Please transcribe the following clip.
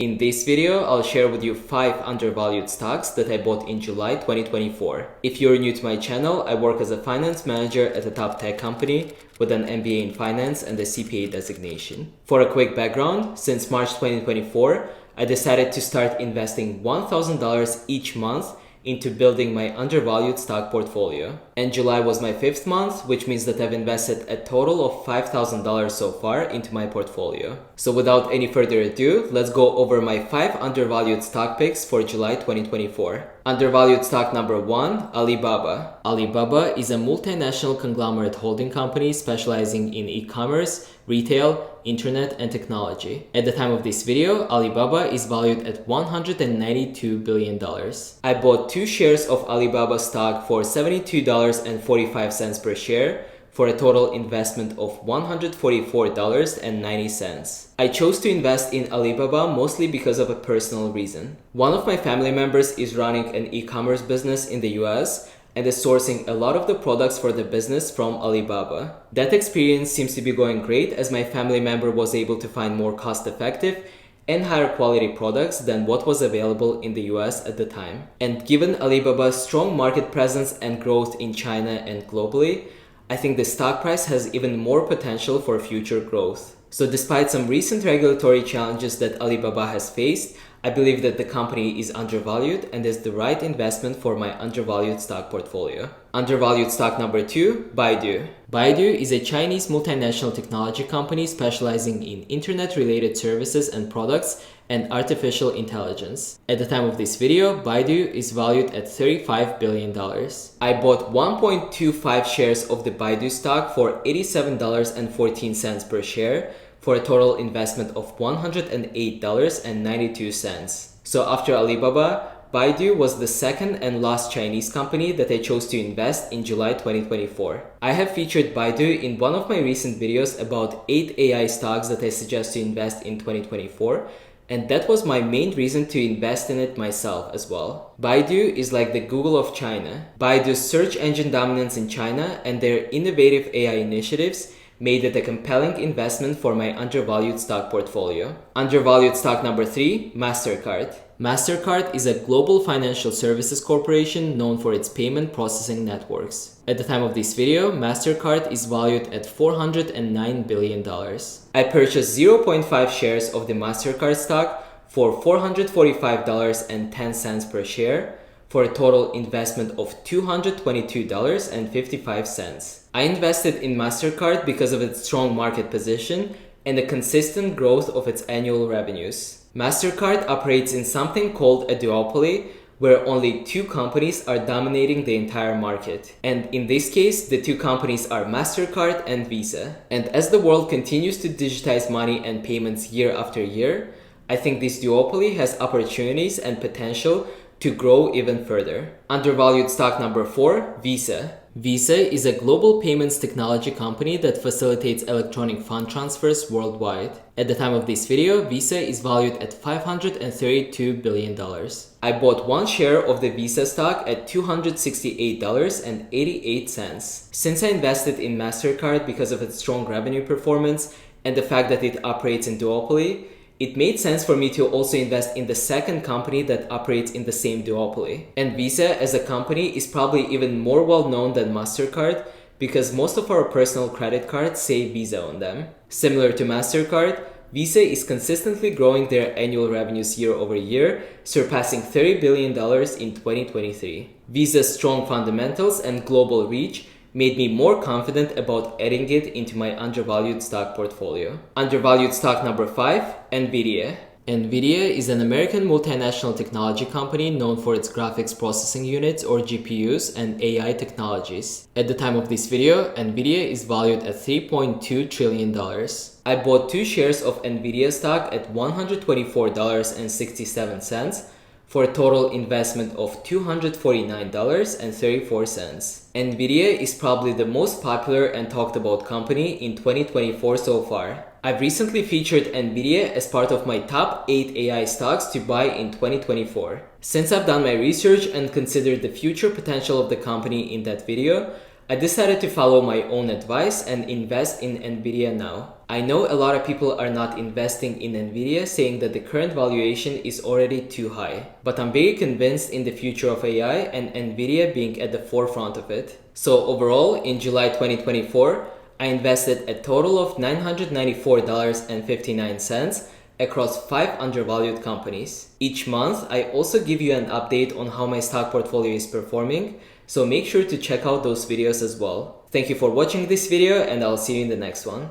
In this video, I'll share with you 5 undervalued stocks that I bought in July 2024. If you're new to my channel, I work as a finance manager at a top tech company with an MBA in finance and a CPA designation. For a quick background, since March 2024, I decided to start investing $1,000 each month into building my undervalued stock portfolio. And July was my 5th month, which means that I've invested a total of $5,000 so far into my portfolio. So without any further ado, let's go over my 5 undervalued stock picks for July 2024. Undervalued stock number 1, Alibaba. Alibaba is a multinational conglomerate holding company specializing in e-commerce, retail, internet, and technology. At the time of this video, Alibaba is valued at $192 billion. I bought 2 shares of Alibaba stock for $72.45 per share for a total investment of $144.90. I chose to invest in Alibaba mostly because of a personal reason. One of my family members is running an e-commerce business in the US and is sourcing a lot of the products for the business from Alibaba. That experience seems to be going great as my family member was able to find more cost-effective and higher quality products than what was available in the US at the time. And given Alibaba's strong market presence and growth in China and globally, I think the stock price has even more potential for future growth. So despite some recent regulatory challenges that Alibaba has faced, I believe that the company is undervalued and is the right investment for my undervalued stock portfolio. Undervalued stock number 2, Baidu. Baidu is a Chinese multinational technology company specializing in internet-related services and products and artificial intelligence. At the time of this video, Baidu is valued at $35 billion. I bought 1.25 shares of the Baidu stock for $87.14 per share for a total investment of $108.92. So after Alibaba, Baidu was the second and last Chinese company that I chose to invest in July 2024. I have featured Baidu in one of my recent videos about 8 AI stocks that I suggest to invest in 2024, and that was my main reason to invest in it myself as well. Baidu is like the Google of China. Baidu's search engine dominance in China and their innovative AI initiatives made it a compelling investment for my undervalued stock portfolio. Undervalued stock number 3, MasterCard. MasterCard is a global financial services corporation known for its payment processing networks. At the time of this video, MasterCard is valued at $409 billion. I purchased 0.5 shares of the MasterCard stock for $445.10 per share for a total investment of $222.55. I invested in MasterCard because of its strong market position and the consistent growth of its annual revenues. MasterCard operates in something called a duopoly, where only 2 companies are dominating the entire market. And in this case, the 2 companies are MasterCard and Visa. And as the world continues to digitize money and payments year after year, I think this duopoly has opportunities and potential to grow even further. Undervalued stock number 4, Visa. Visa is a global payments technology company that facilitates electronic fund transfers worldwide. At the time of this video, Visa is valued at $532 billion. I bought 1 share of the Visa stock at $268.88. Since I invested in MasterCard because of its strong revenue performance and the fact that it operates in duopoly, it made sense for me to also invest in the second company that operates in the same duopoly. And Visa as a company is probably even more well known than MasterCard because most of our personal credit cards say Visa on them. Similar to MasterCard, Visa is consistently growing their annual revenues year over year, surpassing $30 billion in 2023. Visa's strong fundamentals and global reach made me more confident about adding it into my undervalued stock portfolio. Undervalued stock number 5, Nvidia. Nvidia is an American multinational technology company known for its graphics processing units or GPUs and AI technologies. At the time of this video, Nvidia is valued at $3.2 trillion. I bought 2 shares of Nvidia stock at $124.67 for a total investment of $249.34. Nvidia is probably the most popular and talked about company in 2024 so far. I've recently featured Nvidia as part of my top 8 AI stocks to buy in 2024. Since I've done my research and considered the future potential of the company in that video, I decided to follow my own advice and invest in Nvidia now. I know a lot of people are not investing in Nvidia, saying that the current valuation is already too high. But I'm very convinced in the future of AI and Nvidia being at the forefront of it. So overall, in July 2024, I invested a total of $994.59 across 5 undervalued companies. Each month, I also give you an update on how my stock portfolio is performing, so make sure to check out those videos as well. Thank you for watching this video, and I'll see you in the next one.